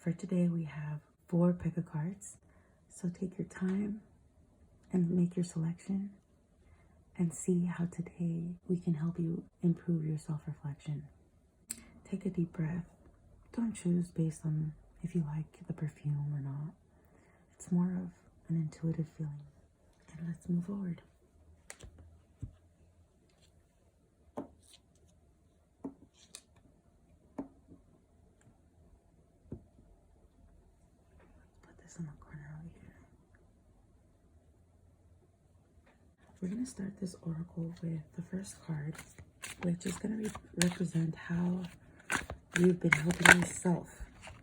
For today, we have 4 pick a cards. So take your time and make your selection and see how today we can help you improve your self-reflection. Take a deep breath. Don't choose based on if you like the perfume or not. It's more of an intuitive feeling. And let's move forward. Put this in the corner over here. We're going to start this oracle with the first card, which is going to represent how you've been helping yourself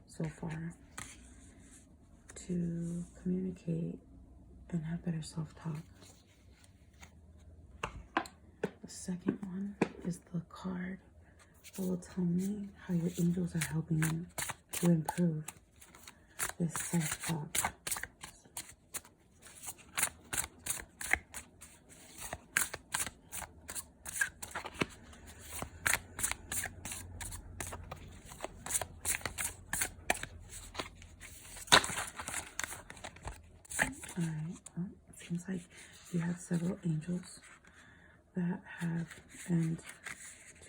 so far to communicate and have better self-talk. The second one is the card that will tell me how your angels are helping you to improve this self-talk. Alright, well, it seems like you have several angels that have, and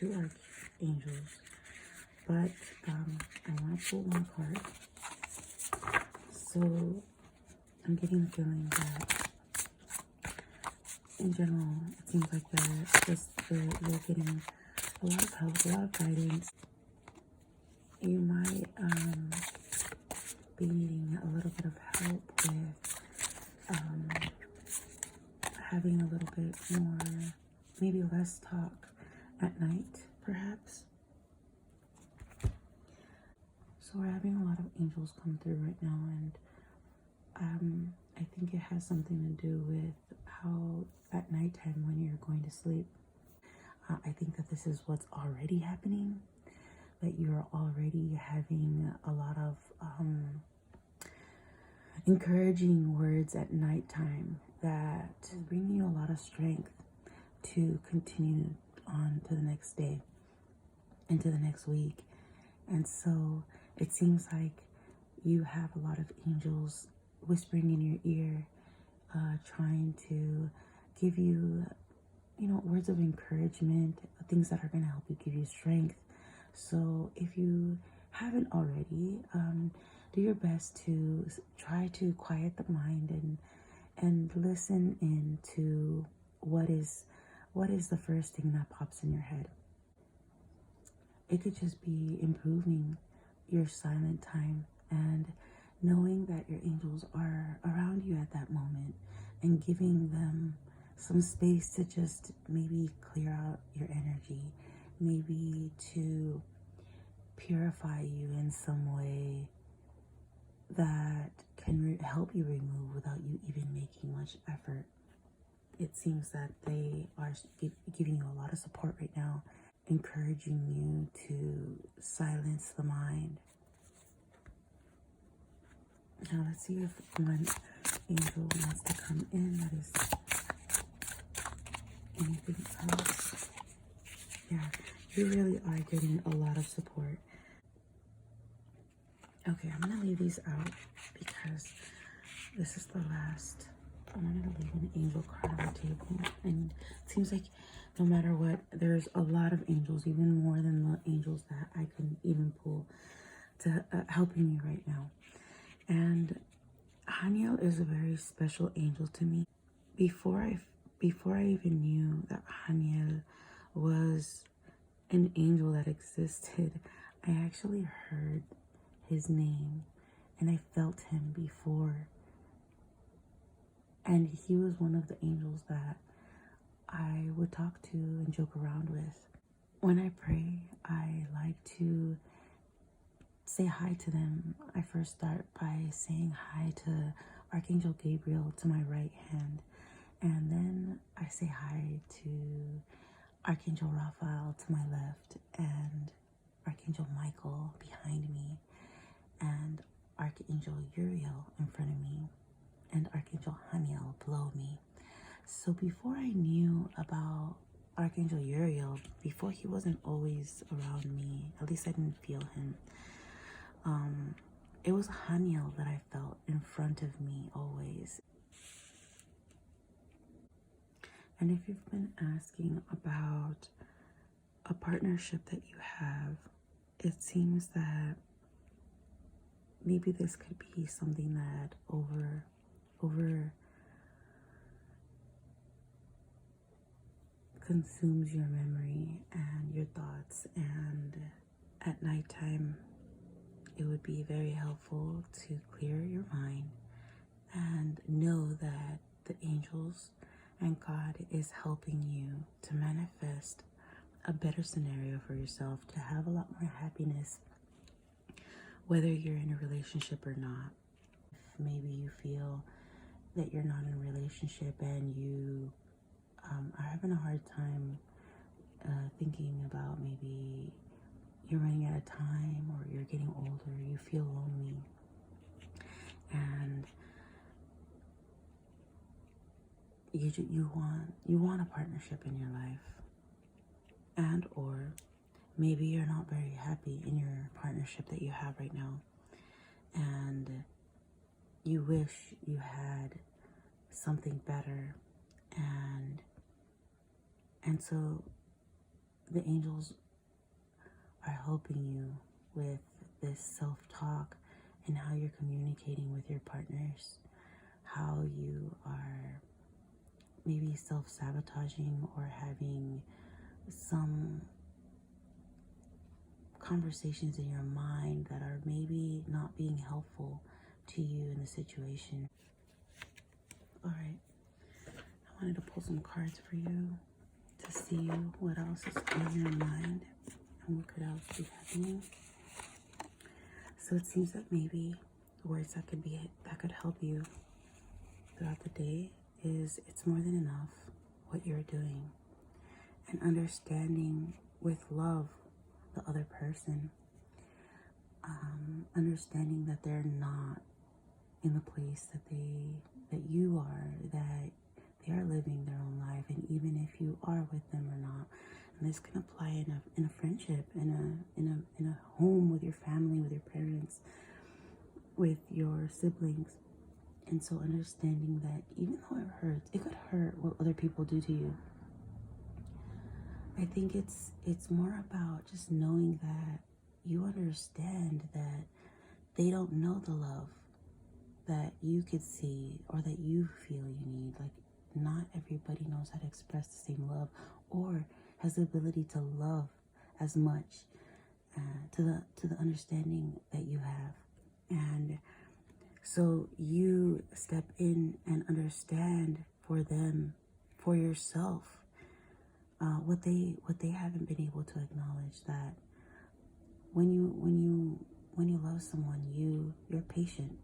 2 archangels, but I want to pull one card. So I'm getting the feeling that in general, it seems like you're getting a lot of help, a lot of guidance. You might be needing a little bit of help with having a little bit more, maybe less talk at night, perhaps. So we're having a lot of angels come through right now, and I think it has something to do with how at nighttime when you're going to sleep, I think that this is what's already happening, that you're already having a lot of encouraging words at nighttime that is bringing you a lot of strength to continue on to the next day and to the next week. And so it seems like you have a lot of angels whispering in your ear, trying to give you, words of encouragement, things that are going to help you, give you strength. So if you haven't already, do your best to try to quiet the mind and listen into what is the first thing that pops in your head. It could just be improving your silent time and knowing that your angels are around you at that moment and giving them some space to just maybe clear out your energy, maybe to purify you in some way that can help you remove without you even making much effort. It seems that they are giving you a lot of support right now, encouraging you to silence the mind. Now let's see if one angel wants to come in that is anything else. Yeah, you really are getting a lot of support. Okay, I'm going to leave these out because this is the last. I wanted to leave an angel card on the table. And it seems like no matter what, there's a lot of angels, even more than the angels that I can even pull to helping me right now. And Haniel is a very special angel to me. Before I even knew that Haniel was an angel that existed, I actually heard his name and I felt him before. And he was one of the angels that I would talk to and joke around with. When I pray, I like to say hi to them. I first start by saying hi to Archangel Gabriel to my right hand. And then I say hi to Archangel Raphael to my left and Archangel Michael behind me and Archangel Uriel in front of me and Archangel Haniel below me. So before I knew about Archangel Uriel, before he wasn't always around me, at least I didn't feel him, it was Haniel that I felt in front of me always. And if you've been asking about a partnership that you have, it seems that maybe this could be something that over consumes your memory and your thoughts, and at nighttime it would be very helpful to clear your mind and know that the angels and God is helping you to manifest a better scenario for yourself, to have a lot more happiness, whether you're in a relationship or not. If maybe you feel that you're not in a relationship and you are having a hard time thinking about maybe you're running out of time or you're getting older, you feel lonely, and you want a partnership in your life, and or maybe you're not very happy in your partnership that you have right now, and you wish you had something better, and so the angels are helping you with this self-talk and how you're communicating with your partners, how you are maybe self-sabotaging or having some conversations in your mind that are maybe not being helpful to you in the situation. All right, I wanted to pull some cards for you to see what else is in your mind and what could else be happening. So it seems that maybe the words that could help you throughout the day is, it's more than enough what you're doing, and understanding with love the other person, understanding that they're not in the place that you are, that they are living their own life, and even if you are with them or not, and this can apply in a friendship, in a home with your family, with your parents, with your siblings. And so understanding that even though it hurts, it could hurt what other people do to you. I think it's more about just knowing that you understand that they don't know the love that you could see or that you feel you need. Like, not everybody knows how to express the same love or has the ability to love as much, to the understanding that you have. And so you step in and understand for them, for yourself, what they haven't been able to acknowledge, that when you love someone, you're patient.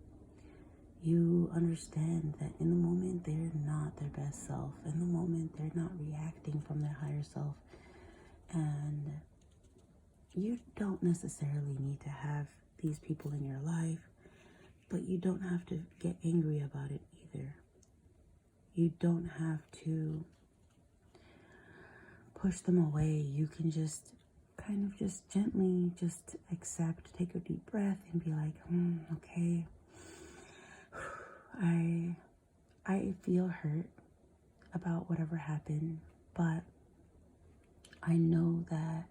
You understand that in the moment they're not their best self, in the moment they're not reacting from their higher self, and you don't necessarily need to have these people in your life, but you don't have to get angry about it either. You don't have to push them away. You can just kind of just gently just accept, take a deep breath and be like, okay, I feel hurt about whatever happened, but I know that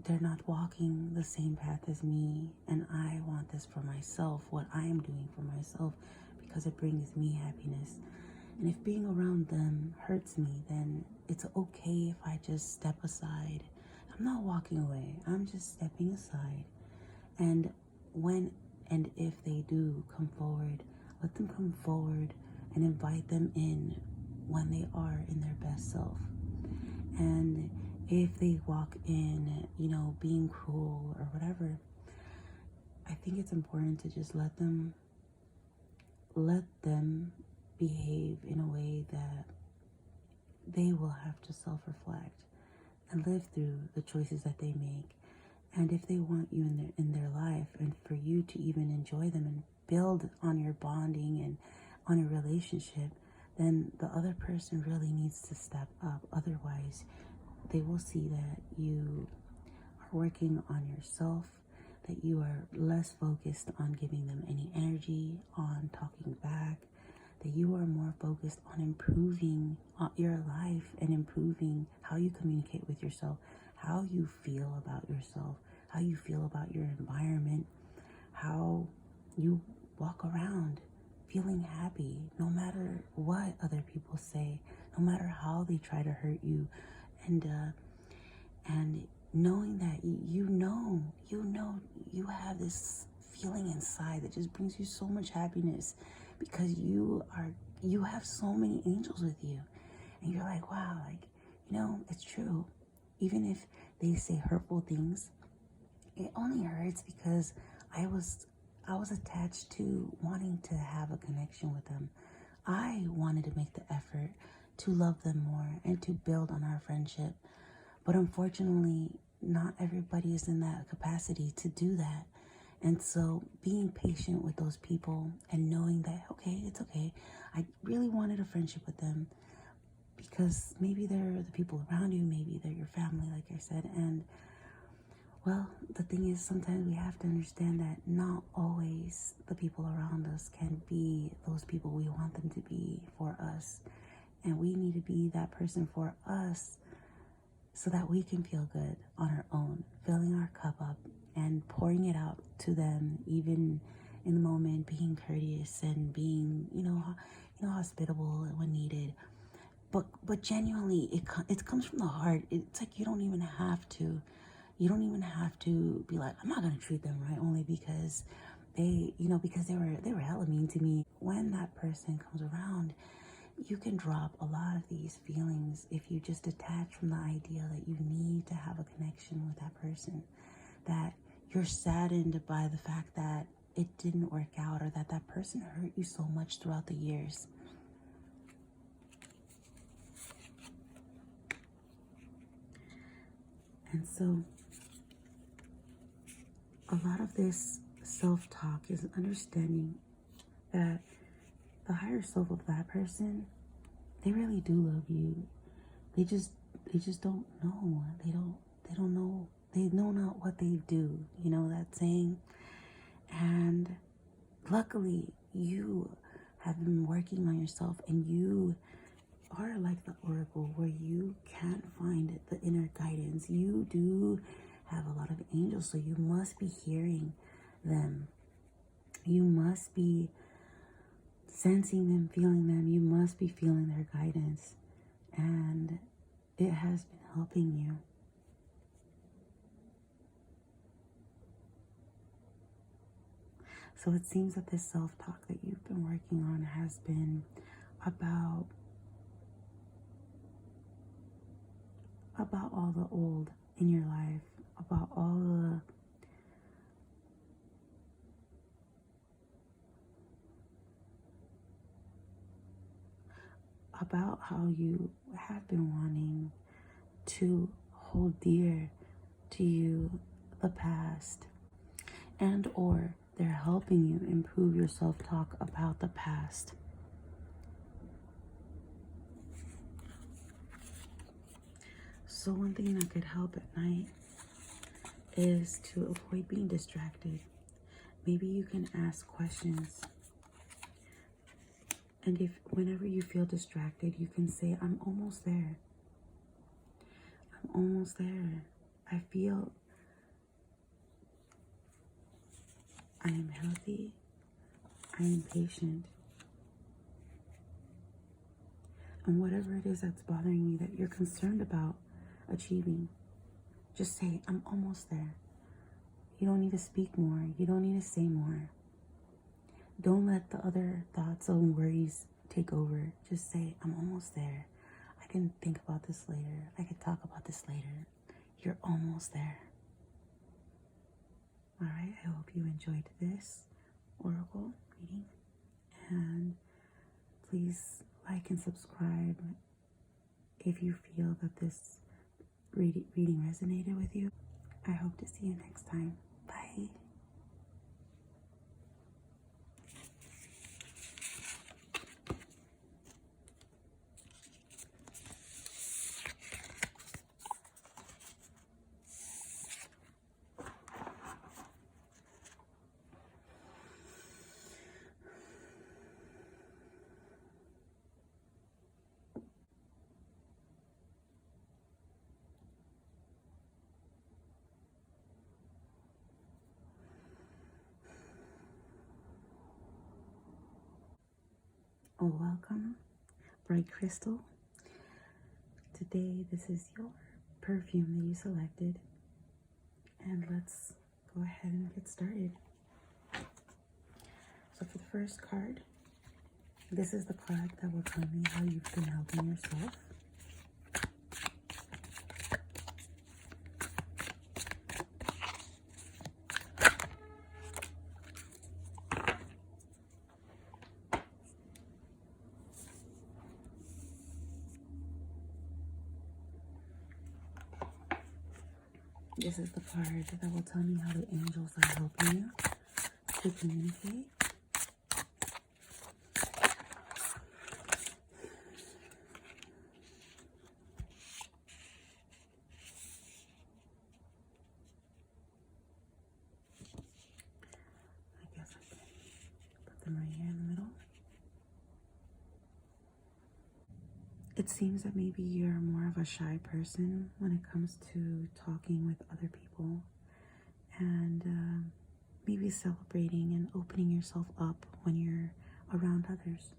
they're not walking the same path as me, and I want this for myself, what I am doing for myself, because it brings me happiness. And if being around them hurts me, then it's okay if I just step aside. I'm not walking away, I'm just stepping aside. And when and if they do come forward, let them come forward and invite them in when they are in their best self. And if they walk in, being cruel or whatever, I think it's important to just let them behave in a way that they will have to self-reflect and live through the choices that they make. And if they want you in their life, and for you to even enjoy them and build on your bonding and on your relationship, then the other person really needs to step up. Otherwise, they will see that you working on yourself, that you are less focused on giving them any energy, on talking back, that you are more focused on improving your life and improving how you communicate with yourself, how you feel about yourself, how you feel about your environment, how you walk around feeling happy no matter what other people say, no matter how they try to hurt you, and knowing that you have this feeling inside that just brings you so much happiness, because you have so many angels with you, and you're like, wow, like, it's true. Even if they say hurtful things, it only hurts because I was attached to wanting to have a connection with them. I wanted to make the effort to love them more and to build on our friendship. But unfortunately, not everybody is in that capacity to do that. And so being patient with those people and knowing that, okay, it's okay. I really wanted a friendship with them because maybe they're the people around you, maybe they're your family, like I said. And well, the thing is, sometimes we have to understand that not always the people around us can be those people we want them to be for us. And we need to be that person for us so that we can feel good on our own, filling our cup up and pouring it out to them, even in the moment, being courteous and being, hospitable when needed. But genuinely, it comes from the heart. It's like you don't even have to be like, I'm not gonna treat them right only because because they were hella mean to me. When that person comes around, you can drop a lot of these feelings if you just detach from the idea that you need to have a connection with that person, that you're saddened by the fact that it didn't work out, or that person hurt you so much throughout the years. And so a lot of this self-talk is understanding that the higher self of that person, they really do love you. They just don't know. They don't know. They know not what they do. You know that saying? And luckily, you have been working on yourself, and you are like the oracle where you can't find the inner guidance. You do have a lot of angels, so you must be hearing them. You must be sensing them, feeling them. You must be feeling their guidance. And it has been helping you. So it seems that this self-talk that you've been working on has been about all the old in your life, about about how you have been wanting to hold dear to you the past, and or they're helping you improve your self-talk about the past. So one thing that could help at night is to avoid being distracted. Maybe you can ask questions. And if whenever you feel distracted, you can say, I'm almost there. I'm almost there. I feel I am healthy. I am patient. And whatever it is that's bothering you, that you're concerned about achieving, just say, I'm almost there. You don't need to speak more. You don't need to say more. Don't let the other thoughts and worries take over. Just say, I'm almost there. I can think about this later. I can talk about this later. You're almost there. All right, I hope you enjoyed this oracle reading. And please like and subscribe if you feel that this reading resonated with you. I hope to see you next time. Bye. Welcome, bright crystal. Today, this is your perfume that you selected, and let's go ahead and get started. So for the first card, this is the card that will tell me how you've been helping yourself. This is the card that will tell me how the angels are helping you to communicate. I guess I can put them right here in the middle. It seems that maybe you're more of a shy person when it comes to talking with other people and maybe celebrating and opening yourself up when you're around others.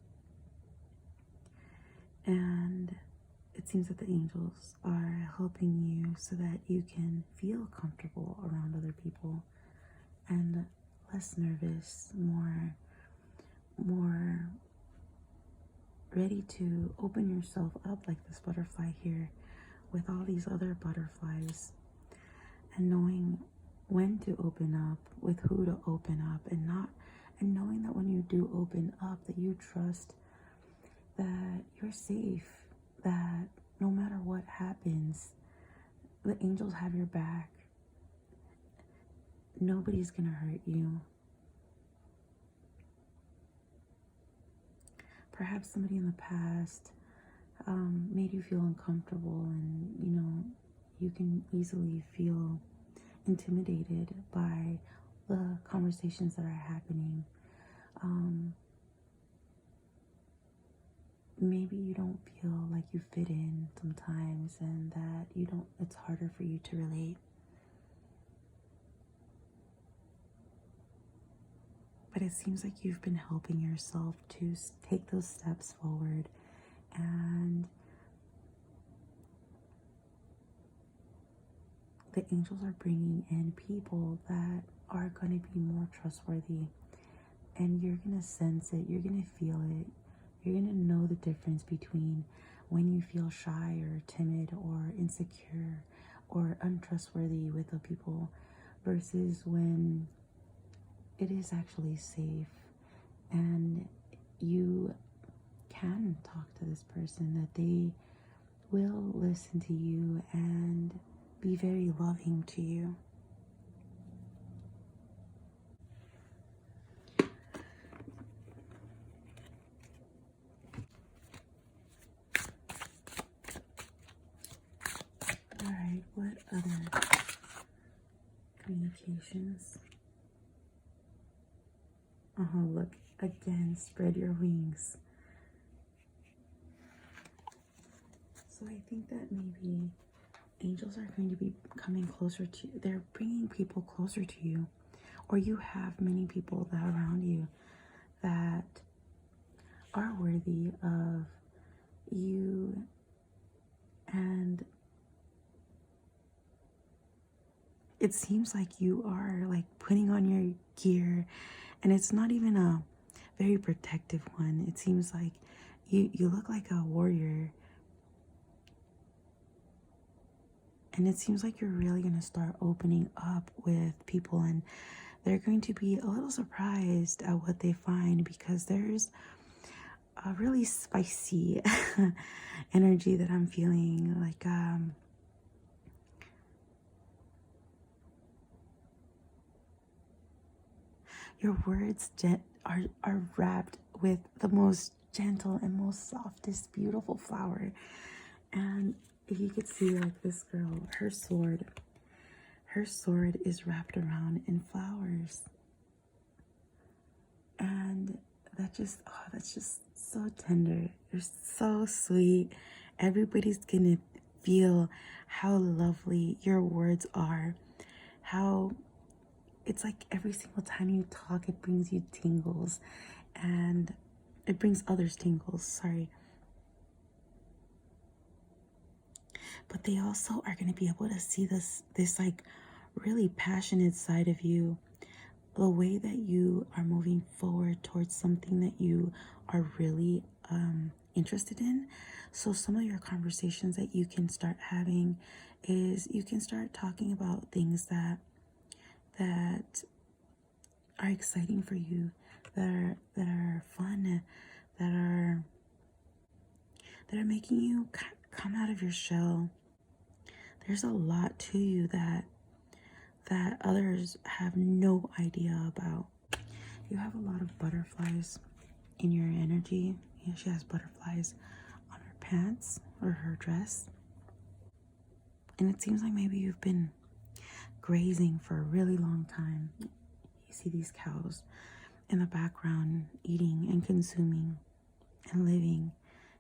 And it seems that the angels are helping you so that you can feel comfortable around other people and less nervous, more ready to open yourself up like this butterfly here with all these other butterflies, and knowing when to open up, with who to open up, and knowing that when you do open up, that you trust that you're safe, that no matter what happens, the angels have your back. Nobody's gonna hurt you. Perhaps somebody in the past made you feel uncomfortable, and you can easily feel intimidated by the conversations that are happening. Maybe you don't feel like you fit in sometimes, and that it's harder for you to relate. But it seems like you've been helping yourself to take those steps forward, and the angels are bringing in people that are going to be more trustworthy, and you're going to sense it, you're going to feel it, you're going to know the difference between when you feel shy or timid or insecure or untrustworthy with the people versus when it is actually safe and you can talk to this person, that they will listen to you and be very loving to you. All right, what other communications? Look, again, spread your wings. So I think that maybe angels are going to be coming closer to you. They're bringing people closer to you, or you have many people that are around you that are worthy of you, and it seems like you are like putting on your gear, and it's not even a very protective one. It seems like you look like a warrior, and it seems like you're really going to start opening up with people, and they're going to be a little surprised at what they find, because there's a really spicy energy that I'm feeling. Like your words are wrapped with the most gentle and most softest, beautiful flower. And if you could see, like, this girl, her sword is wrapped around in flowers. And that's just so tender. You're so sweet. Everybody's gonna feel how lovely your words are. How it's like every single time you talk, it brings you tingles. And it brings others tingles, sorry. But they also are going to be able to see this like really passionate side of you, the way that you are moving forward towards something that you are really interested in. So some of your conversations that you can start having is you can start talking about things that are exciting for you, that are fun, that are making you come out of your shell. There's a lot to you that others have no idea about. You have a lot of butterflies in your energy. Yeah, she has butterflies on her pants or her dress. And it seems like maybe you've been grazing for a really long time. You see these cows in the background eating and consuming and living.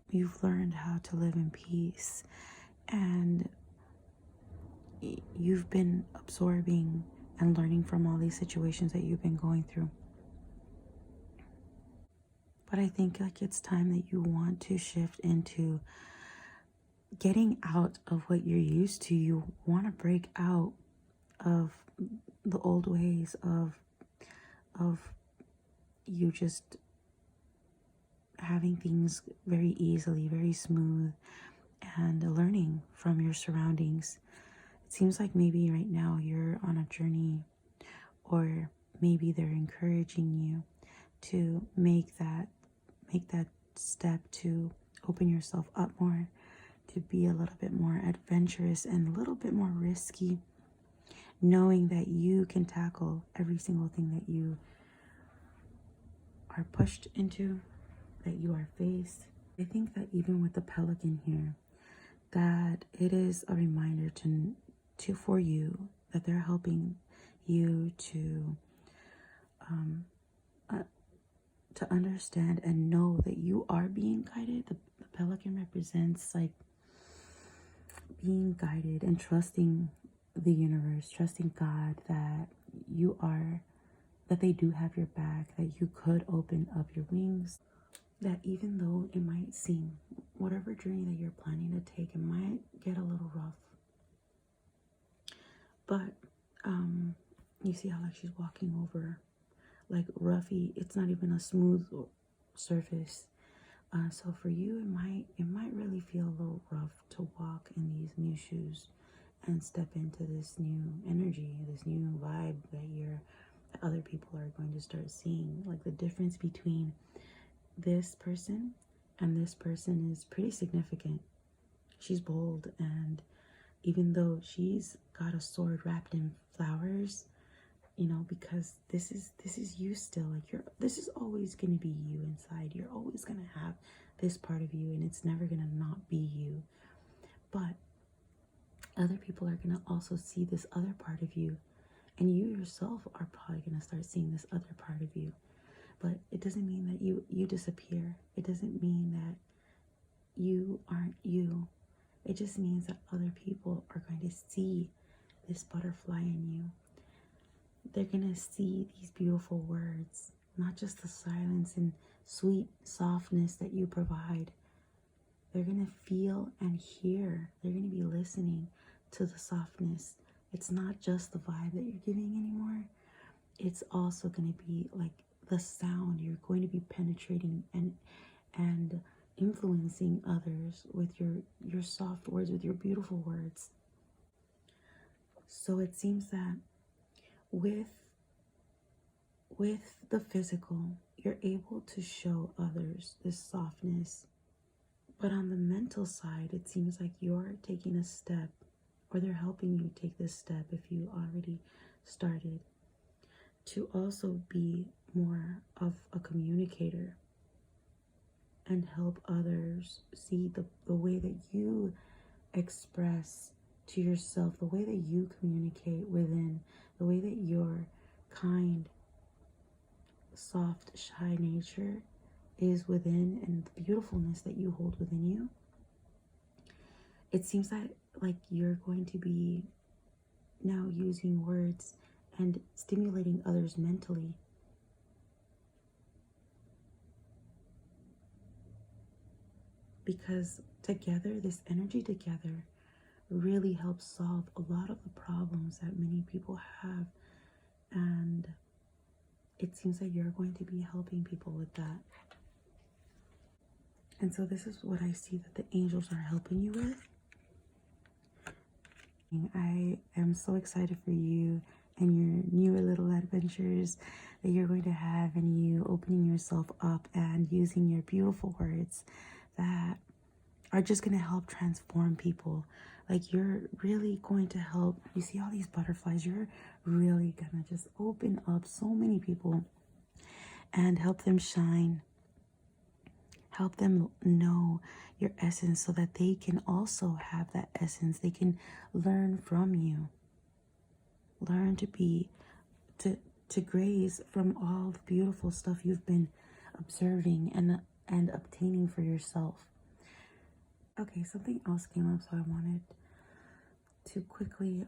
You've learned how to live in peace, and you've been absorbing and learning from all these situations that you've been going through. But I think like it's time that you want to shift into getting out of what you're used to. You want to break out of the old ways of you just having things very easily, very smooth, and learning from your surroundings. It seems like maybe right now you're on a journey, or maybe they're encouraging you to make that step to open yourself up more, to be a little bit more adventurous and a little bit more risky, knowing that you can tackle every single thing that you are pushed into, that you are faced. I think that even with the pelican here, that it is a reminder for you that they're helping you to understand and know that you are being guided. The pelican represents like being guided and trusting the universe, trusting God that they do have your back, that you could open up your wings, that even though it might seem, whatever journey that you're planning to take, it might get a little rough. But you see how like she's walking over like roughy, it's not even a smooth surface. So for you, it might really feel a little rough to walk in these new shoes and step into this new energy, this new vibe that other people are going to start seeing. Like the difference between this person and this person is pretty significant. She's bold, and even though she's got a sword wrapped in flowers, you know, because this is you still. Like this is always going to be you inside. You're always going to have this part of you, and it's never going to not be you. But other people are going to also see this other part of you, and you yourself are probably going to start seeing this other part of you. But it doesn't mean that you disappear. It doesn't mean that you aren't you. It just means that other people are going to see this butterfly in you. They're going to see these beautiful words, not just the silence and sweet softness that you provide. They're going to feel and hear. They're going to be listening to the softness. It's not just the vibe that you're giving anymore. It's also going to be like the sound. You're going to be penetrating and influencing others with your soft words, with your beautiful words. So it seems that with the physical, you're able to show others this softness. But on the mental side, it seems like you're taking a step, or they're helping you take this step if you already started, to also be more of a communicator and help others see the way that you express to yourself, the way that you communicate within, the way that your kind, soft, shy nature is within, and the beautifulness that you hold within you. It seems that like you're going to be now using words and stimulating others mentally. because together, this energy together really helps solve a lot of the problems that many people have. And it seems like you're going to be helping people with that. And so this is what I see that the angels are helping you with. I am so excited for you and your newer little adventures that you're going to have, and you opening yourself up and using your beautiful words that are just going to help transform people. Like, you're really going to help. You see all these butterflies, you're really going to just open up so many people and help them shine. Help them know your essence so that they can also have that essence. They can learn from you. Learn to be, to graze from all the beautiful stuff you've been observing and obtaining for yourself. Okay, something else came up, so I wanted to quickly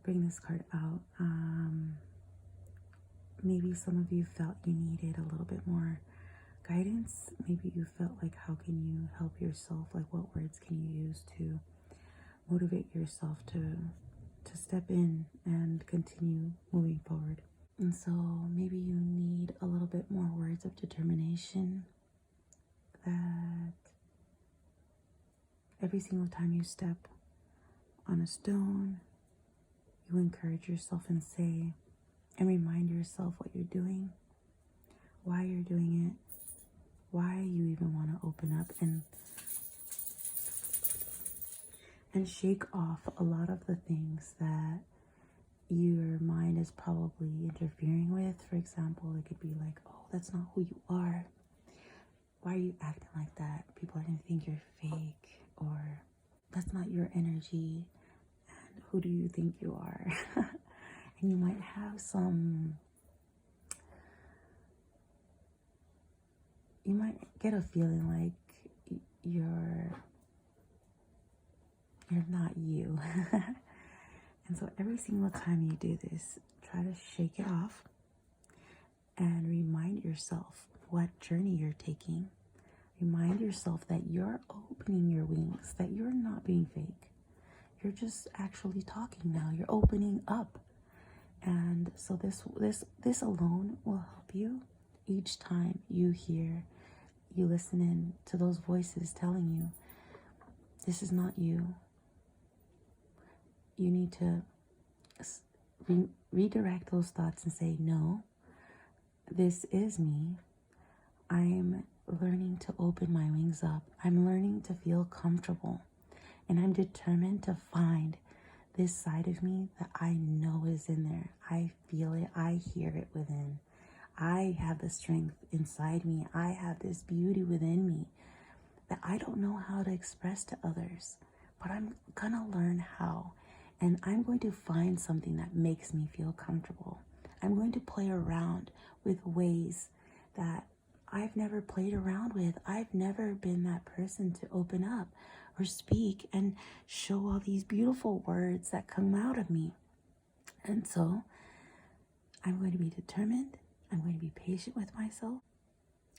bring this card out. Maybe some of you felt you needed a little bit more guidance. Maybe you felt like, how can you help yourself? Like, what words can you use to motivate yourself to step in and continue moving forward? And so maybe you need a little bit more words of determination, that every single time you step on a stone, you encourage yourself and say, and remind yourself what you're doing, why you're doing it, why you even want to open up and shake off a lot of the things that your mind is probably interfering with. For example, it could be like, oh, that's not who you are. Why are you acting like that? People are going to think you're fake, or that's not your energy. And who do you think you are? And you might have you might get a feeling like you're not you. And so every single time you do this, try to shake it off and remind yourself what journey you're taking. Remind yourself that you're opening your wings, that you're not being fake. You're just actually talking now. You're opening up. And so this alone will help you each time you listen in to those voices telling you, this is not you. You need to redirect those thoughts and say, no, this is me. I'm learning to open my wings up. I'm learning to feel comfortable. And I'm determined to find this side of me that I know is in there. I feel it. I hear it within. I have the strength inside me. I have this beauty within me that I don't know how to express to others, but I'm gonna learn how. And I'm going to find something that makes me feel comfortable. I'm going to play around with ways that I've never played around with. I've never been that person to open up or speak and show all these beautiful words that come out of me. And so I'm going to be determined. I'm going to be patient with myself.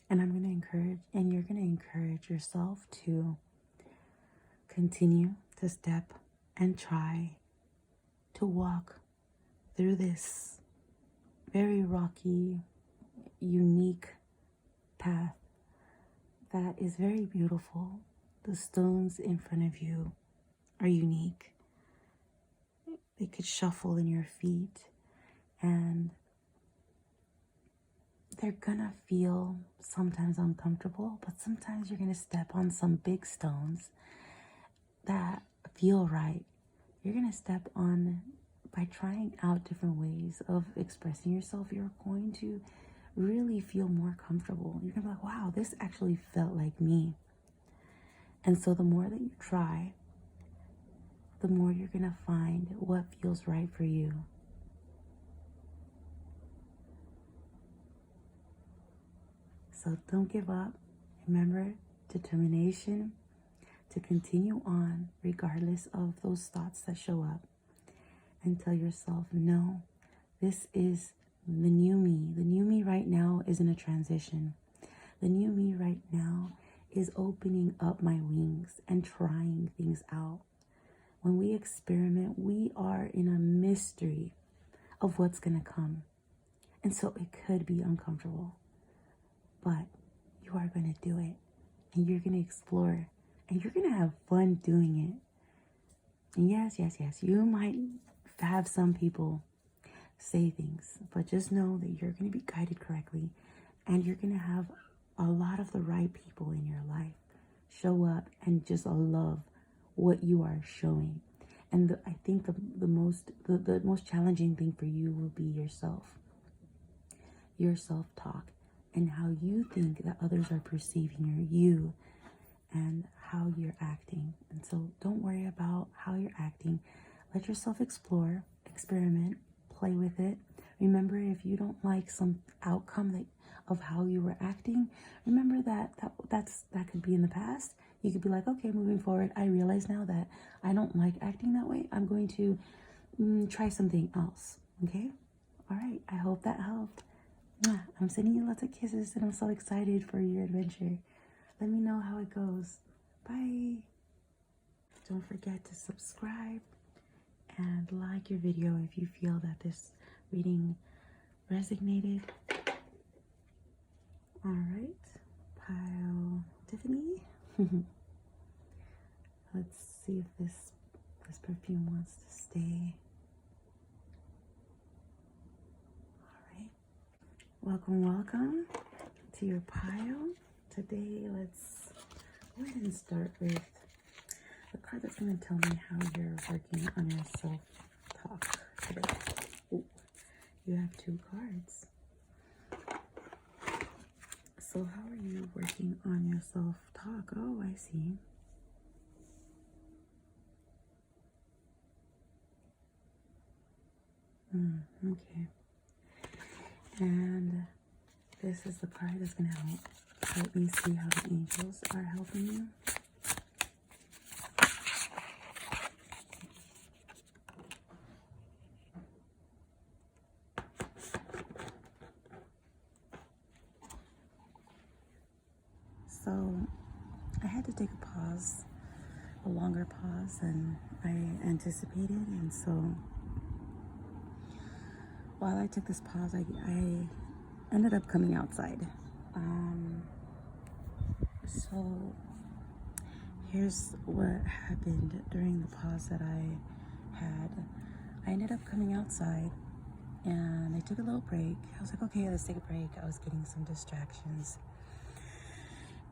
And I'm going to encourage, and you're going to encourage yourself to continue to step and try to walk through this very rocky, unique path that is very beautiful. The stones in front of you are unique. They could shuffle in your feet, and they're gonna feel sometimes uncomfortable, but sometimes you're gonna step on some big stones that feel right. You're gonna step on, by trying out different ways of expressing yourself, you're going to really feel more comfortable. You're gonna be like, wow, this actually felt like me. And so the more that you try, the more you're gonna find what feels right for you. So don't give up. Remember, determination to continue on regardless of those thoughts that show up. And tell yourself, no, this is the new me. The new me right now is in a transition. The new me right now is opening up my wings and trying things out. When we experiment, we are in a mystery of what's going to come. And so it could be uncomfortable, but you are going to do it, and you're going to explore, and you're going to have fun doing it. And yes, you might have some people say things, but just know that you're going to be guided correctly, and you're going to have a lot of the right people in your life show up and just love what you are showing. And I think the most challenging thing for you will be yourself, your self-talk, and how you think that others are perceiving you and how you're acting. And so don't worry about how you're acting. Let yourself explore, experiment, play with it. Remember, if you don't like some outcome of how you were acting, remember that could be in the past. You could be like, okay, moving forward, I realize now that I don't like acting that way. I'm going to try something else. Okay? All right. I hope that helped. I'm sending you lots of kisses, and I'm so excited for your adventure. Let me know how it goes. Bye. Don't forget to subscribe and like your video if you feel that this reading resonated. All right, Pile Tiffany. Let's see if this perfume wants to stay. All right. Welcome to your pile. Today, let's go ahead and start with the card that's going to tell me how you're working on your self-talk today. Ooh, you have 2 cards. So how are you working on your self-talk? Oh, I see. Okay. And this is the card that's going to help me see how the angels are helping you. So I had to take a longer pause than I anticipated, and so while I took this pause, I ended up coming outside. So here's what happened during the pause that I had. I ended up coming outside and I took a little break. I was like, okay, let's take a break. I was getting some distractions.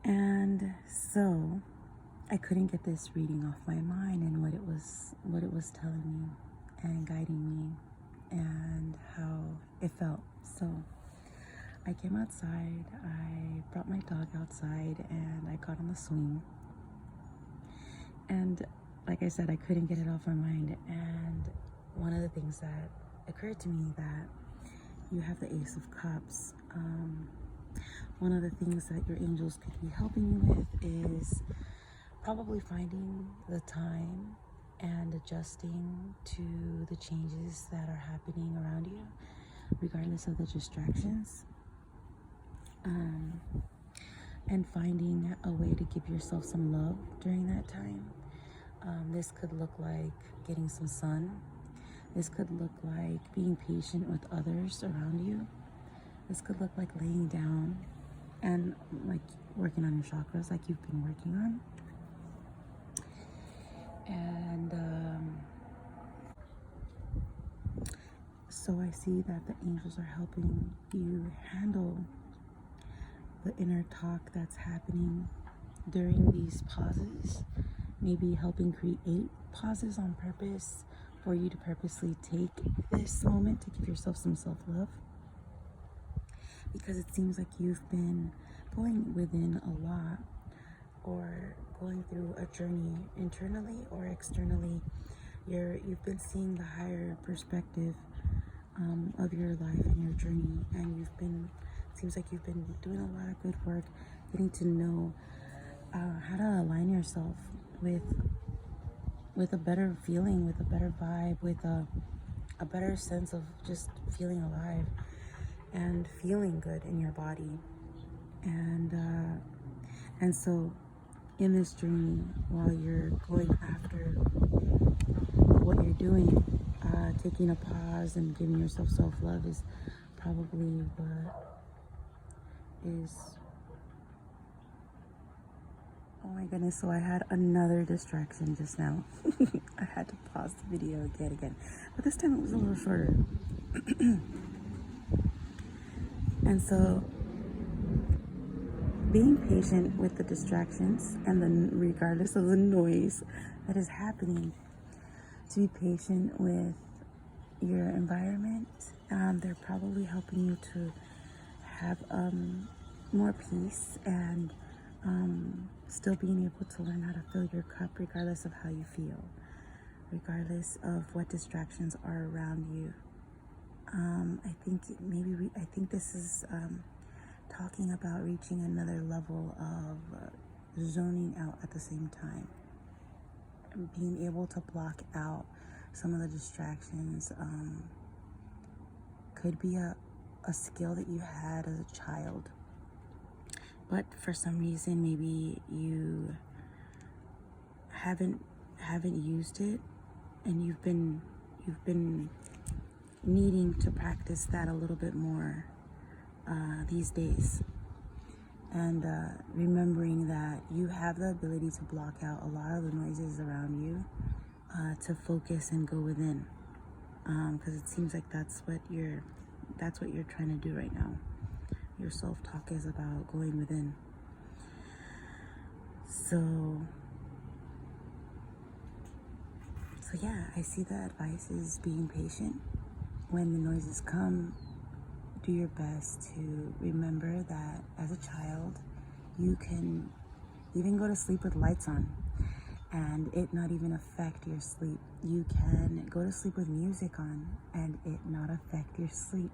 And so I couldn't get this reading off my mind and what it was telling me and guiding me and how it felt. So I came outside, I brought my dog outside, and I got on the swing. And like I said, I couldn't get it off my mind. And one of the things that occurred to me that you have the Ace of Cups. One of the things that your angels could be helping you with is probably finding the time and adjusting to the changes that are happening around you, regardless of the distractions. And finding a way to give yourself some love during that time. This could look like getting some sun. This could look like being patient with others around you. This could look like laying down and like working on your chakras like you've been working on. And so I see that the angels are helping you handle the inner talk that's happening during these pauses, maybe helping create pauses on purpose for you to purposely take this moment to give yourself some self-love, because it seems like you've been going within a lot or going through a journey internally or externally. You've been seeing the higher perspective of your life and your journey, and seems like you've been doing a lot of good work getting to know how to align yourself with a better feeling, with a better vibe, with a better sense of just feeling alive and feeling good in your body. And And so in this journey, while you're going after what you're doing, taking a pause and giving yourself self-love is probably what is... Oh my goodness, so I had another distraction just now. I had to pause the video again. But this time it was a little shorter. And so being patient with the distractions and then regardless of the noise that is happening, to be patient with your environment. They're probably helping you to have more peace and still being able to learn how to fill your cup regardless of how you feel, regardless of what distractions are around you. I think this is talking about reaching another level of zoning out at the same time. Being able to block out some of the distractions could be a skill that you had as a child, but for some reason maybe you haven't used it, and you've been needing to practice that a little bit more these days. And remembering that you have the ability to block out a lot of the noises around you, to focus and go within, because it seems like that's what you're trying to do right now. Your self-talk is about going within. So yeah, I see the advice is being patient. When the noises come, do your best to remember that as a child, you can even go to sleep with lights on and it not even affect your sleep. You can go to sleep with music on and it not affect your sleep.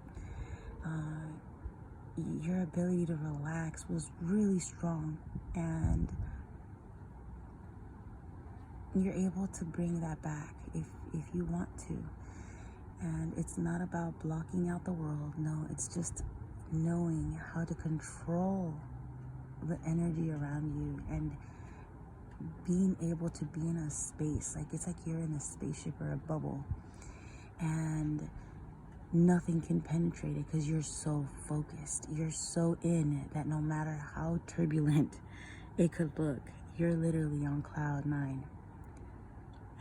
Your ability to relax was really strong, and you're able to bring that back if you want to. And it's not about blocking out the world. No, it's just knowing how to control the energy around you and being able to be in a space. Like, it's like you're in a spaceship or a bubble and nothing can penetrate it because you're so focused. You're so in it that no matter how turbulent it could look, you're literally on cloud 9.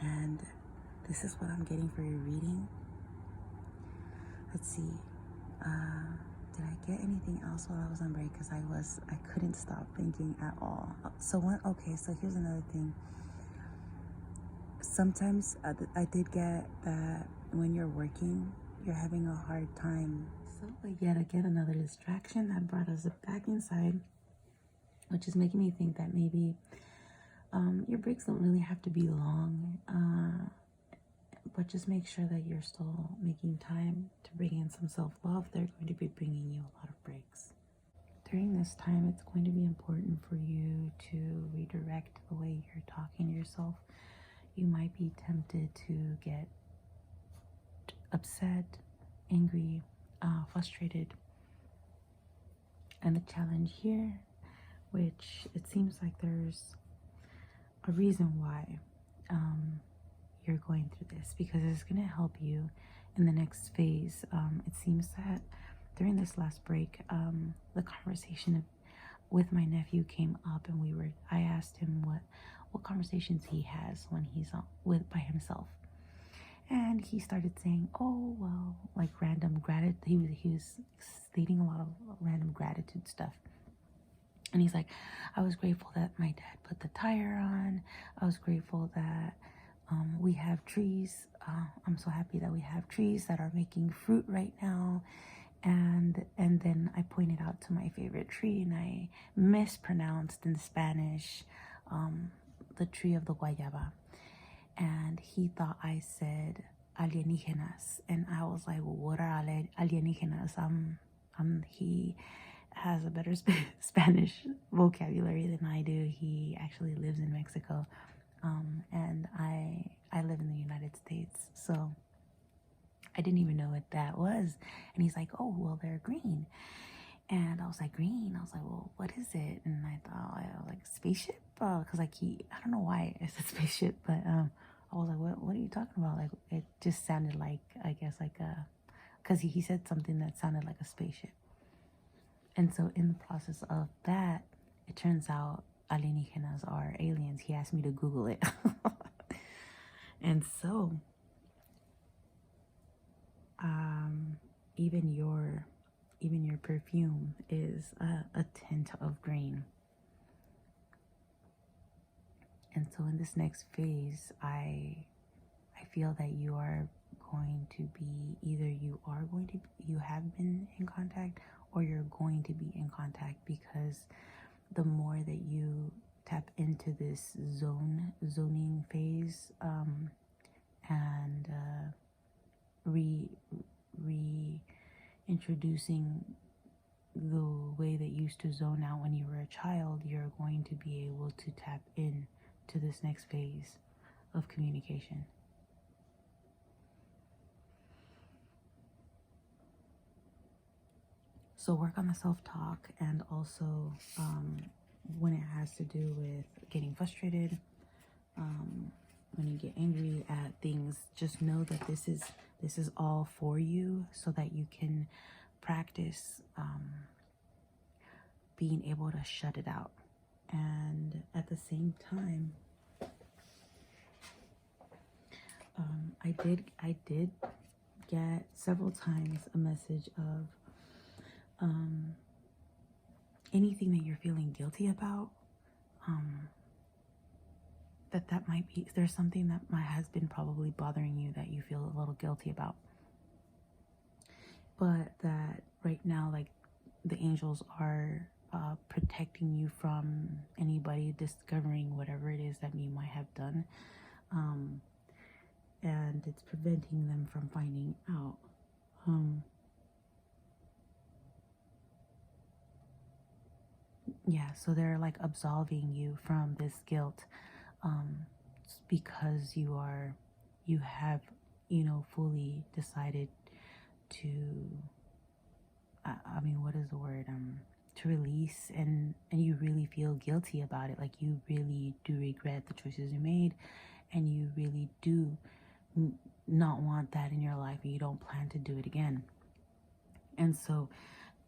And this is what I'm getting for your reading. Let's see. Did I get anything else while I was on break? Because I couldn't stop thinking at all. So here's another thing. Sometimes I did get that when you're working, you're having a hard time. So yet again, another distraction that brought us back inside, which is making me think that maybe your breaks don't really have to be long. But just make sure that you're still making time to bring in some self-love. They're going to be bringing you a lot of breaks. During this time, it's going to be important for you to redirect the way you're talking to yourself. You might be tempted to get upset, angry, frustrated. And the challenge here, which it seems like there's a reason why you're going through this, because it's going to help you in the next phase. It seems that during this last break, the conversation with my nephew came up, and I asked him what conversations he has when he's by himself, and he started saying, oh well, like random gratitude. He was stating a lot of random gratitude stuff. And he's like, I was grateful that my dad put the tire on. I was grateful that we have trees. I'm so happy that we have trees that are making fruit right now. And then I pointed out to my favorite tree, and I mispronounced in Spanish the tree of the guayaba. And he thought I said alienígenas. And I was like, well, what are alienígenas? He has a better Spanish vocabulary than I do. He actually lives in Mexico. And I live in the United States, so I didn't even know what that was. And he's like, oh, well, they're green. And I was like, green. I was like, well, what is it? And I thought, like, spaceship? Because like I don't know why it said spaceship, but I was like, what are you talking about? Like, it just sounded like, I guess, like because he said something that sounded like a spaceship. And so in the process of that, it turns out alienígenas are aliens. He asked me to Google it. And so, even your perfume is a tint of green. And so in this next phase, I feel that you are going to be, either you have been in contact, or you're going to be in contact, because the more that you tap into this zoning phase, and reintroducing the way that you used to zone out when you were a child, you're going to be able to tap in to this next phase of communication. So work on the self-talk, and also when it has to do with getting frustrated, when you get angry at things, just know that this is all for you, so that you can practice being able to shut it out. And at the same time, I did get several times a message of anything that you're feeling guilty about, that might be, there's something that has been probably bothering you that you feel a little guilty about, but that right now, like, the angels are protecting you from anybody discovering whatever it is that you might have done, and it's preventing them from finding out. Yeah, so they're like absolving you from this guilt, because you have fully decided to, I mean, what is the word, to release, and you really feel guilty about it. Like, you really do regret the choices you made, and you really do not want that in your life, and you don't plan to do it again. And so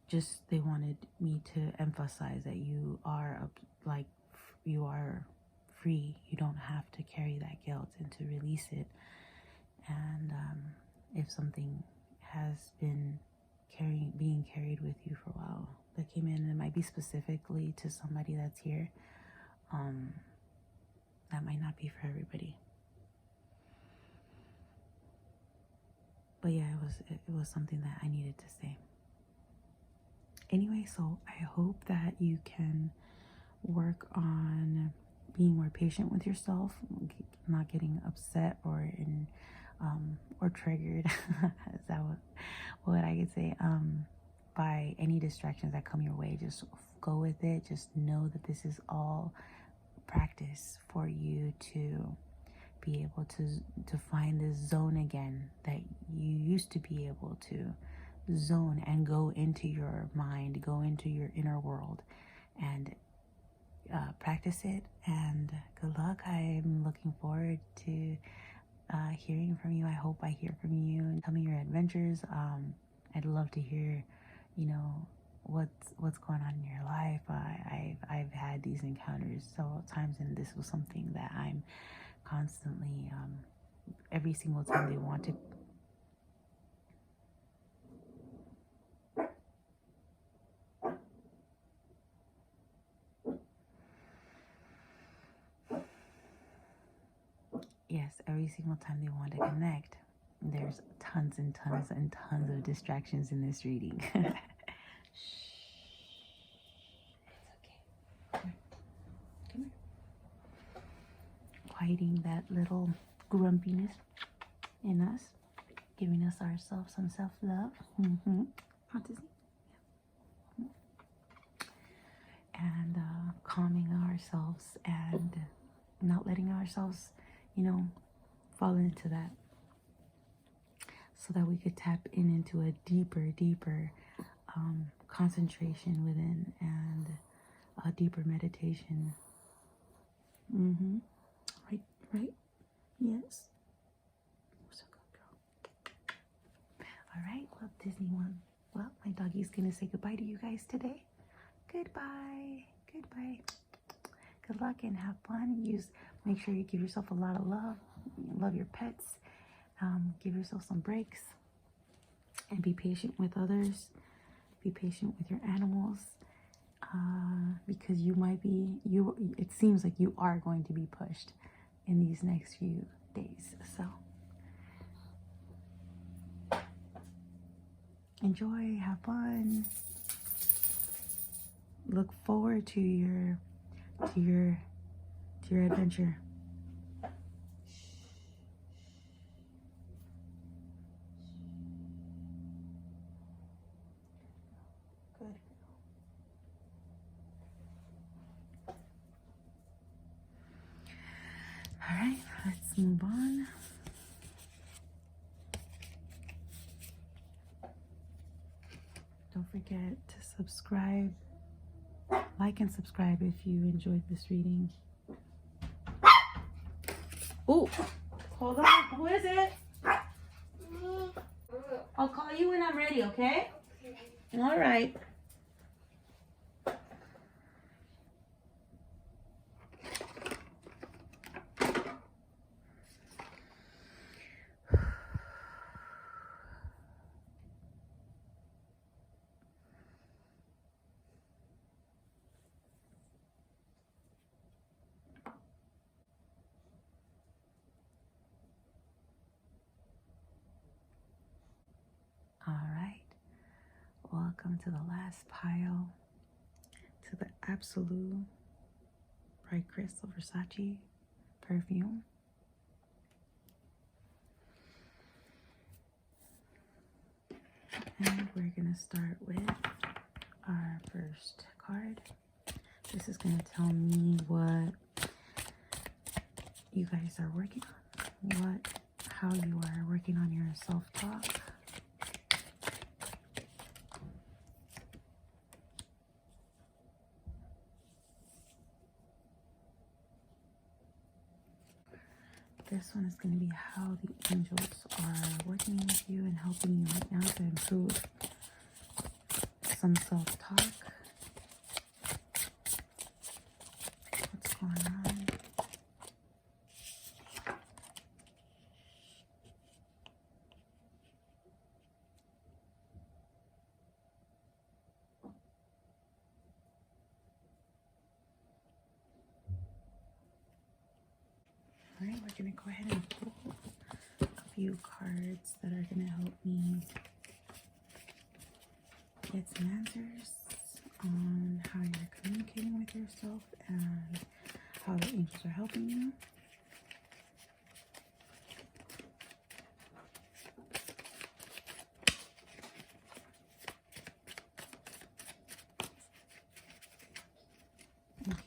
just, they wanted me to emphasize that you are you are free. You don't have to carry that guilt, and to release it. And if something has been being carried with you for a while, that came in, and it might be specifically to somebody that's here, that might not be for everybody. But yeah, it was something that I needed to say. Anyway, so I hope that you can work on being more patient with yourself, not getting upset or triggered. Is that what I could say? By any distractions that come your way. Just go with it. Just know that this is all practice for you to be able to find this zone again that you used to be able to zone, and go into your mind, go into your inner world, and practice it. And good luck. I'm looking forward to hearing from you. I hope I hear from you, and tell me your adventures. I'd love to hear, what's going on in your life. I've had these encounters several times, and this was something that I'm constantly, every single time they want to. Yes, every single time they want to connect, there's tons and tons and tons of distractions in this reading. Shh. It's okay. Come here. Quieting that little grumpiness in us, giving us ourselves some self-love. And calming ourselves, and not letting ourselves, fall into that, so that we could tap into a deeper concentration within and a deeper meditation. Right, right? Yes. So good, girl. All right, well, Disney one. Well, my doggy's gonna say goodbye to you guys today. Goodbye. Goodbye. Good luck and have fun. Make sure you give yourself a lot of love. Love your pets. Give yourself some breaks. And be patient with others. Be patient with your animals. Because it seems like you are going to be pushed in these next few days. So enjoy, have fun. Look forward to your adventure. Good. All right, let's move on. Don't forget to subscribe, like and subscribe if you enjoyed this reading. Oh, hold on. Who is it? I'll call you when I'm ready, okay? All right. All right. Welcome to the last pile, to the Absolute Bright Crystal Versace perfume. And we're going to start with our first card. This is going to tell me what you guys are working on, how you are working on your self-talk. This one is going to be how the angels are working with you and helping you right now to improve some self-talk. What's going on? All right, we're going to go ahead and pull a few cards that are going to help me get some answers on how you're communicating with yourself and how the angels are helping you. Okay.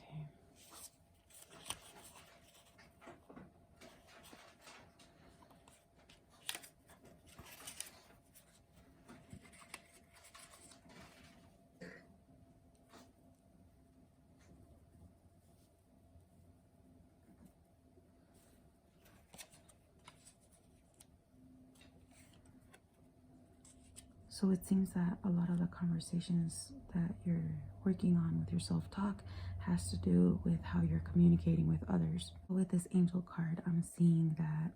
So it seems that a lot of the conversations that you're working on with your self-talk has to do with how you're communicating with others. With this angel card, I'm seeing that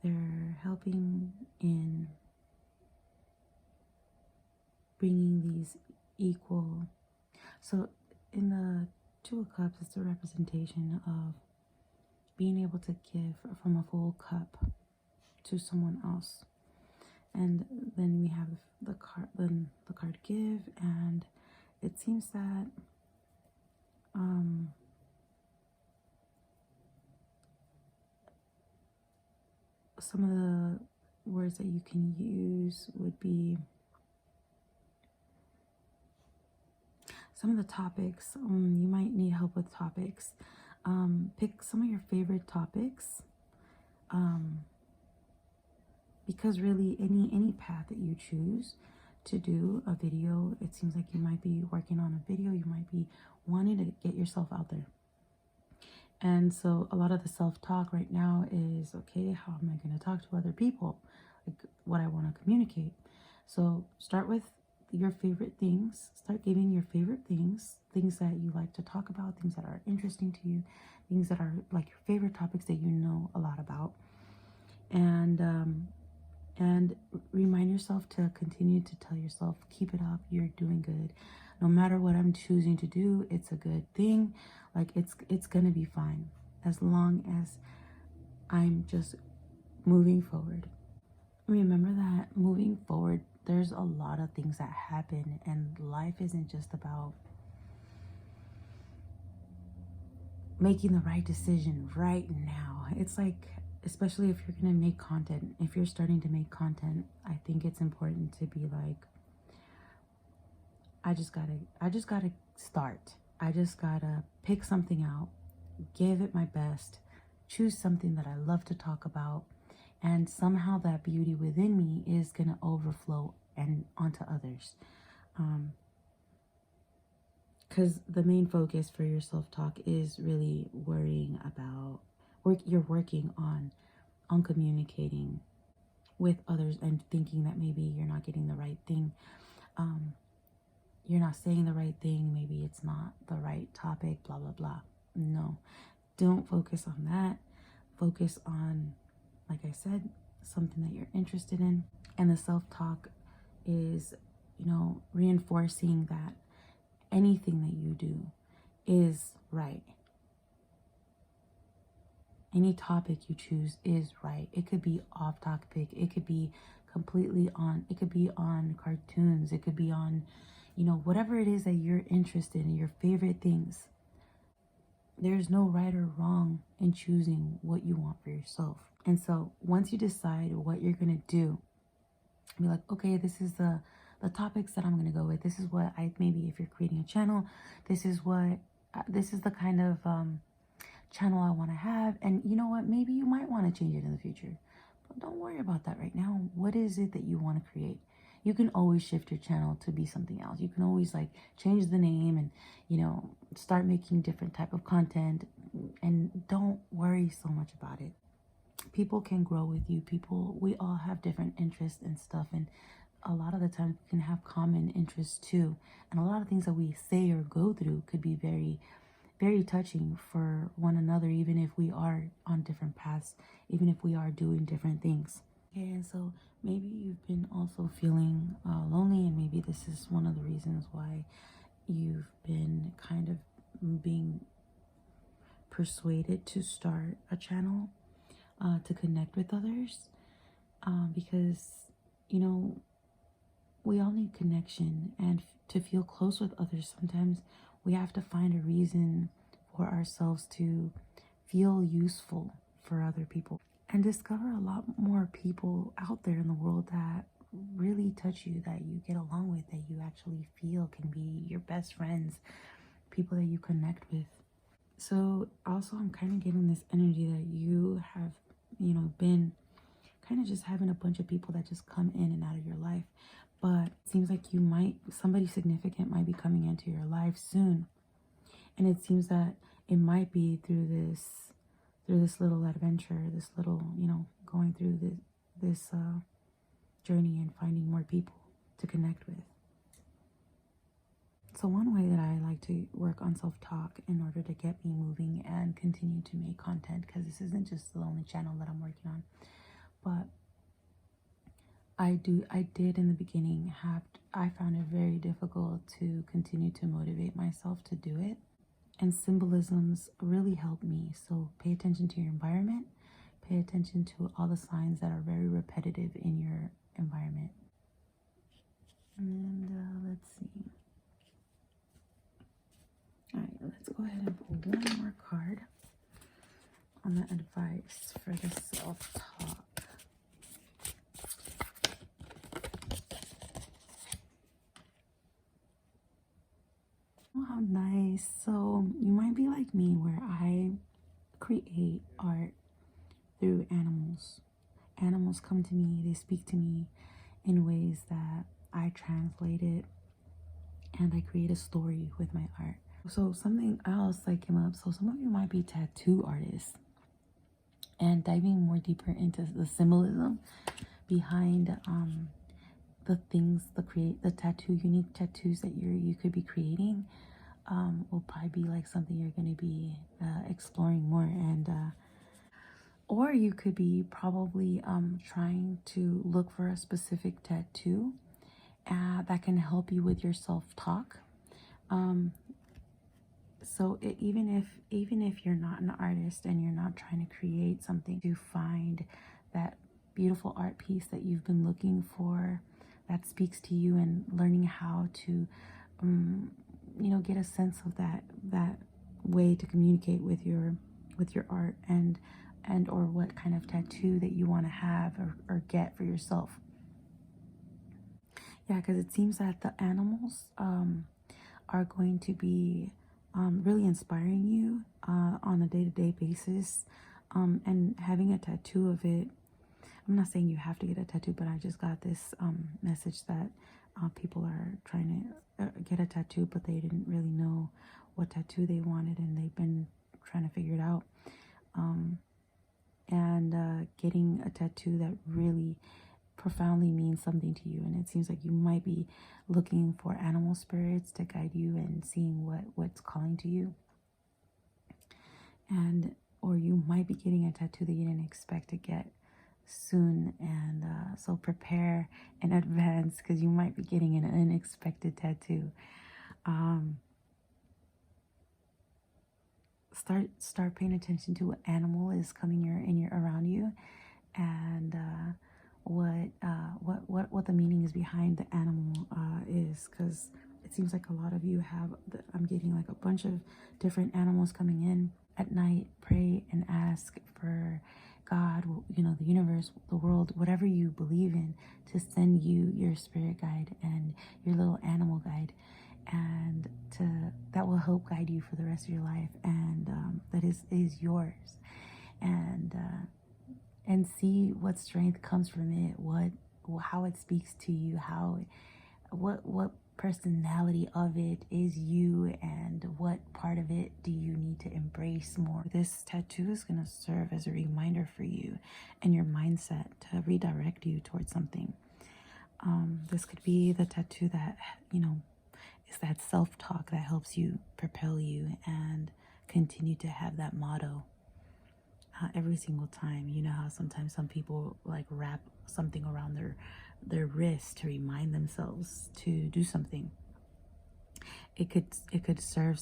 they're helping in bringing these equal. So in the Two of Cups, it's a representation of being able to give from a full cup to someone else. And then we have the card give, and it seems that some of the words that you can use would be some of the topics. You might need help with topics. Pick some of your favorite topics. Because really any path that you choose, to do a video. It seems like you might be working on a video. You might be wanting to get yourself out there. And so a lot of the self-talk right now is, okay, how am I going to talk to other people? Like what I want to communicate. So start with your favorite things. Start giving your favorite things, things that you like to talk about, things that are interesting to you, things that are like your favorite topics that you know a lot about. And remind yourself to continue to tell yourself, keep it up, you're doing good. No matter what I'm choosing to do, it's a good thing. Like it's gonna be fine as long as I'm just moving forward. Remember that moving forward, there's a lot of things that happen, and life isn't just about making the right decision right now. It's like, especially if you're gonna make content, if you're starting to make content, I think it's important to be like, I just gotta start. I just gotta pick something out, give it my best, choose something that I love to talk about, and somehow that beauty within me is gonna overflow and onto others. Because the main focus for your self-talk is really worrying about you're working on communicating with others and thinking that maybe you're not getting the right thing. You're not saying the right thing. Maybe it's not the right topic, blah, blah, blah. No, don't focus on that. Focus on, like I said, something that you're interested in. And the self-talk is, reinforcing that anything that you do is right. Any topic you choose is right. It could be off topic. It could be completely on. It could be on cartoons. It could be on, whatever it is that you're interested in, your favorite things. There's no right or wrong in choosing what you want for yourself. And so once you decide what you're going to do, be like, okay, this is the topics that I'm going to go with. This is what maybe if you're creating a channel, this is the kind of channel I want to have. And you know what? Maybe you might want to change it in the future. But don't worry about that right now. What is it that you want to create? You can always shift your channel to be something else. You can always like change the name and, start making different type of content. And don't worry so much about it. People can grow with you. We all have different interests and stuff. And a lot of the times we can have common interests too. And a lot of things that we say or go through could be very, very touching for one another, even if we are on different paths, even if we are doing different things. Okay, and so maybe you've been also feeling lonely, and maybe this is one of the reasons why you've been kind of being persuaded to start a channel to connect with others, because, we all need connection, and to feel close with others, sometimes we have to find a reason for ourselves to feel useful for other people and discover a lot more people out there in the world that really touch you, that you get along with, that you actually feel can be your best friends, people that you connect with. So also I'm kind of getting this energy that you have, been kind of just having a bunch of people that just come in and out of your life. But it seems like somebody significant might be coming into your life soon. And it seems that it might be through this little adventure, this little, going through this journey and finding more people to connect with. So one way that I like to work on self-talk in order to get me moving and continue to make content, because this isn't just the only channel that I'm working on, but I did in the beginning I found it very difficult to continue to motivate myself to do it. And symbolisms really help me. So pay attention to your environment. Pay attention to all the signs that are very repetitive in your environment. And let's see. All right, let's go ahead and pull one more card on the advice for the self-talk. Oh, how nice. So you might be like me, where I create art through animals. Animals come to me, they speak to me in ways that I translate it and I create a story with my art. So something else like came up. So some of you might be tattoo artists, and diving more deeper into the symbolism behind the things, the tattoo, unique tattoos that you could be creating, will probably be like something you're going to be exploring more. And or you could be probably trying to look for a specific tattoo that can help you with your self-talk. So even if you're not an artist and you're not trying to create something, to find that beautiful art piece that you've been looking for, that speaks to you, and learning how to get a sense of that way to communicate with your art, and or what kind of tattoo that you want to have or get for yourself. Yeah, because it seems that the animals are going to be really inspiring you on a day-to-day basis, and having a tattoo of it. I'm not saying you have to get a tattoo, but I just got this message that people are trying to get a tattoo, but they didn't really know what tattoo they wanted, and they've been trying to figure it out. And getting a tattoo that really profoundly means something to you. And it seems like you might be looking for animal spirits to guide you and seeing what's calling to you. And or you might be getting a tattoo that you didn't expect to get soon. And so prepare in advance, because you might be getting an unexpected tattoo. Start paying attention to what animal is coming around you, and what the meaning is behind the animal is, because it seems like a lot of you have I'm getting like a bunch of different animals coming in. At night, pray and ask for God, the universe, the world, whatever you believe in, to send you your spirit guide and your little animal guide, and that will help guide you for the rest of your life, and that is yours. And see what strength comes from it, how it speaks to you, what personality of it is you, and what part of it do you need to embrace more. This tattoo is going to serve as a reminder for you and your mindset to redirect you towards something. This could be the tattoo that is that self-talk that helps you propel you and continue to have that motto every single time. You know how sometimes some people like wrap something around their wrist to remind themselves to do something. It could serve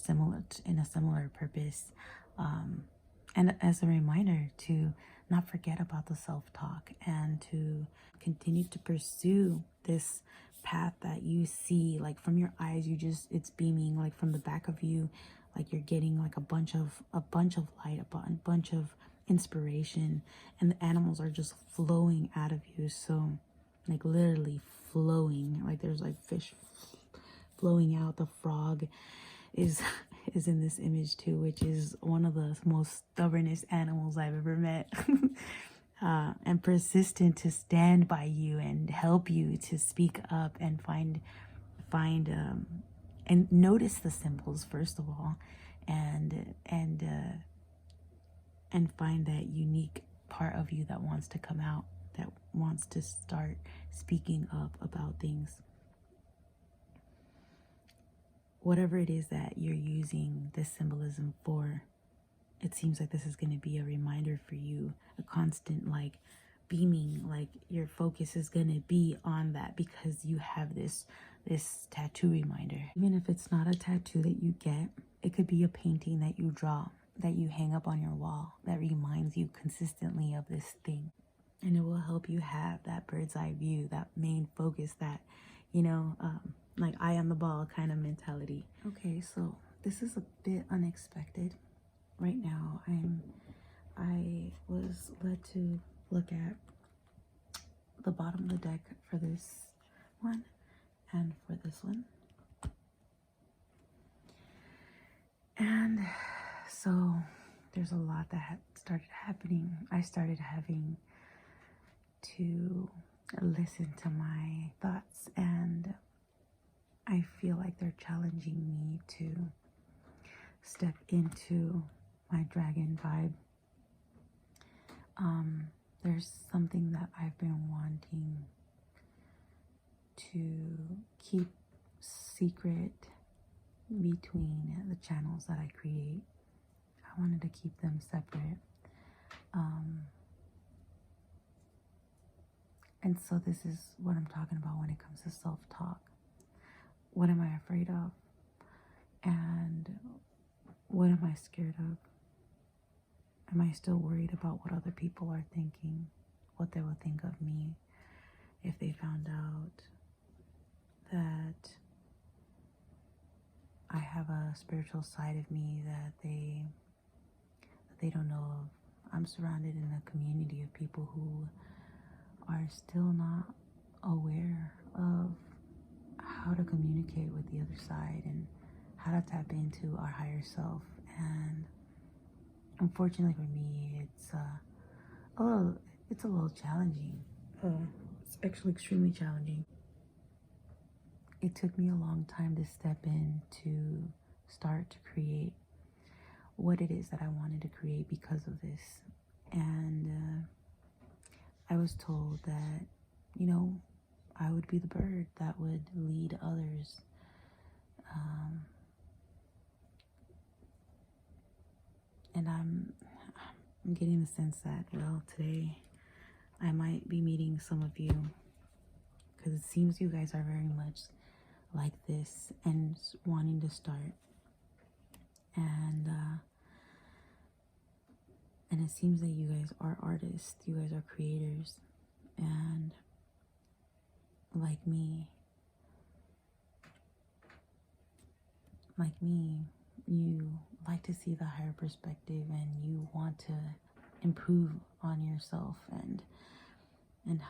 in a similar purpose, and as a reminder to not forget about the self-talk, and to continue to pursue this path that you see, like from your eyes, it's beaming, like from the back of you, like you're getting like a bunch of light, a bunch of inspiration, and the animals are just flowing out of you. So like literally flowing, like there's like fish flowing out. The frog is in this image too, which is one of the most stubbornest animals I've ever met. And persistent to stand by you and help you to speak up and find and notice the symbols first of all, and find that unique part of you that wants to come out, that wants to start speaking up about things. Whatever it is that you're using this symbolism for, it seems like this is going to be a reminder for you, a constant like beaming, like your focus is going to be on that, because you have this tattoo reminder. Even if it's not a tattoo that you get, it could be a painting that you draw, that you hang up on your wall, that reminds you consistently of this thing. And it will help you have that bird's eye view, that main focus, that like eye on the ball kind of mentality. Okay, so this is a bit unexpected. Right now I was led to look at the bottom of the deck for this one and for this one. And so there's a lot that started happening. I started having to listen to my thoughts, and I feel like they're challenging me to step into my dragon vibe. There's something that I've been wanting to keep secret between the channels that I create. I wanted to keep them separate. And so this is what I'm talking about when it comes to self-talk. What am I afraid of? And what am I scared of? Am I still worried about what other people are thinking? What they will think of me if they found out that I have a spiritual side of me that they don't know of. I'm surrounded in a community of people who are still not aware of how to communicate with the other side and how to tap into our higher self. And unfortunately for me, it's a little challenging. It's actually extremely challenging. It took me a long time to step in to start to create what it is that I wanted to create because of this. And I was told that, I would be the bird that would lead others. And I'm getting the sense that, well, today I might be meeting some of you, because it seems you guys are very much like this and wanting to start. And it seems that you guys are artists, you guys are creators, and like me, you like to see the higher perspective, and you want to improve on yourself and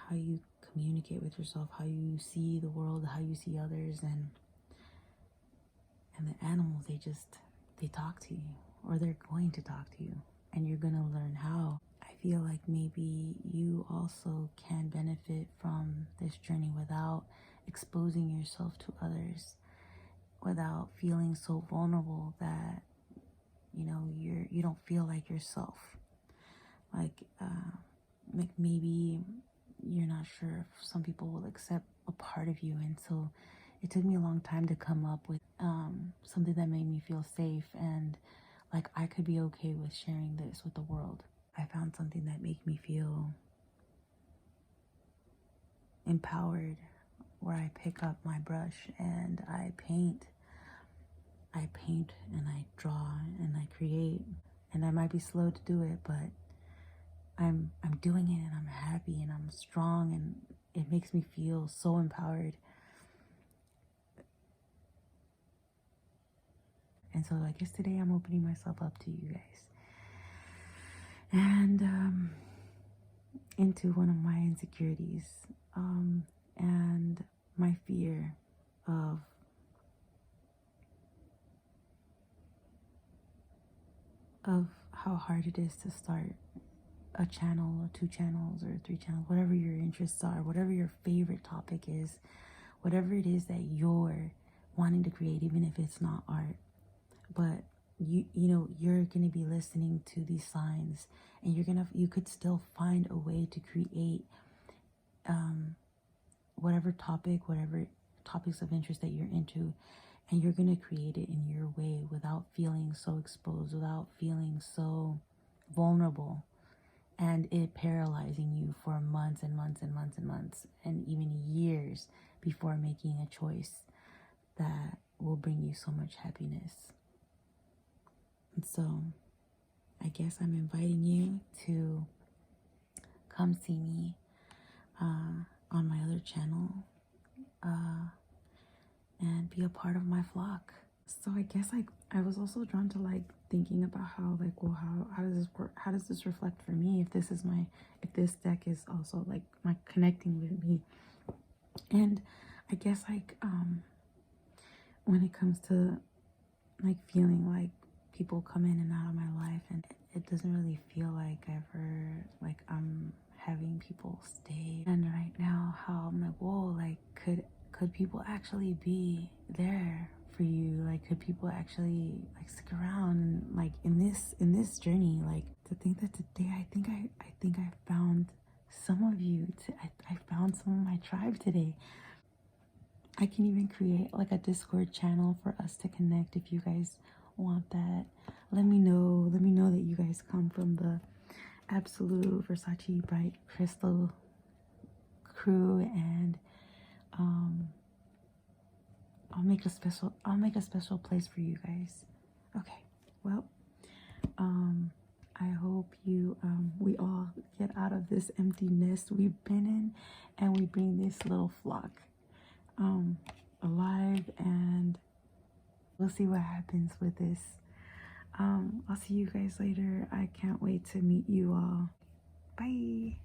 how you communicate with yourself, how you see the world, how you see others, and the animals, they talk to you, or they're going to talk to you, and you're gonna learn how. I feel like maybe you also can benefit from this journey without exposing yourself to others, without feeling so vulnerable that you don't feel like yourself. Like maybe you're not sure if some people will accept a part of you, and so it took me a long time to come up with something that made me feel safe and like I could be okay with sharing this with the world. I found something that made me feel empowered, where I pick up my brush and I paint and I draw and I create. And I might be slow to do it, but I'm doing it, and I'm happy, and I'm strong, and it makes me feel so empowered. And so I guess today I'm opening myself up to you guys, and into one of my insecurities, and my fear of how hard it is to start a channel or 2 channels or 3 channels, whatever your interests are, whatever your favorite topic is, whatever it is that you're wanting to create, even if it's not art. But you're going to be listening to these signs, and you could still find a way to create whatever topics of interest that you're into, and you're going to create it in your way without feeling so exposed, without feeling so vulnerable, and it paralyzing you for months and months and months and months, and even years before making a choice that will bring you so much happiness. And so I guess I'm inviting you to come see me on my other channel and be a part of my flock. So I guess I was also drawn to thinking about how how does this work? How does this reflect for me? If this deck is also my connecting with me. And I guess when it comes to feeling like people come in and out of my life, and it doesn't really feel like I'm having people stay. And right now, how I'm like, whoa, like could people actually be there for you? Like, could people actually like stick around, like in this journey? Like, to think that today, I think I found some of you. I found some of my tribe today. I can even create like a Discord channel for us to connect if you guys want that. Let me know. Let me know that you guys come from the Absolute Versace Bright Crystal crew, and I'll make a special place for you guys. Okay. Well, I hope you we all get out of this empty nest we've been in, and we bring this little flock alive, and we'll see what happens with this. I'll see you guys later. I can't wait to meet you all. Bye.